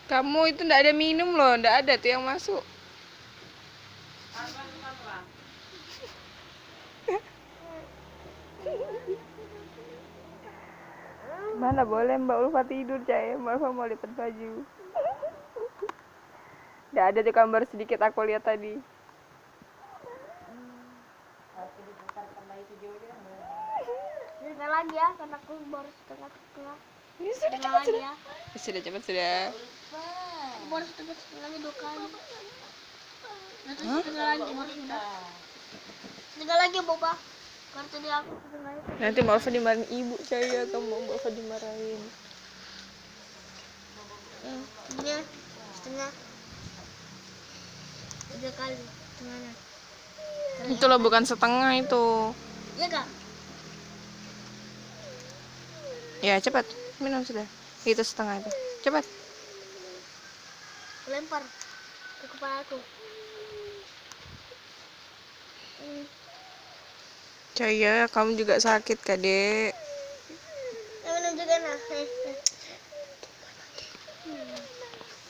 Kamu itu ndak ada minum loh, ndak ada tuh yang masuk. Mana boleh Mbak Ulfa tidur, Cai. Mbak Ulfa mau lipat baju. Ndak ada tuh gambar sedikit aku lihat tadi. Setengah lagi ya, karena aku baru setengah. Ini sudah Setengah cepat lagi sudah. ya. Sudah cepat sudah. Aku baru setengah lagi 2 kali. Nanti Hah? setengah lagi baru sudah. Setengah lagi boba. Karena tadi aku setengah itu. Nanti Mbak Ulfa dimarahin ibu saya, kamu Mbak Ulfa dimarahin. Ini setengah. 3 kali setengahnya. Itu loh bukan setengah itu. Iya kak. Ya cepat, minum sudah. Itu setengah itu. Cepat. Lempar ke kepala aku. Caya, kamu juga sakit, Kadek. Minum juga nah.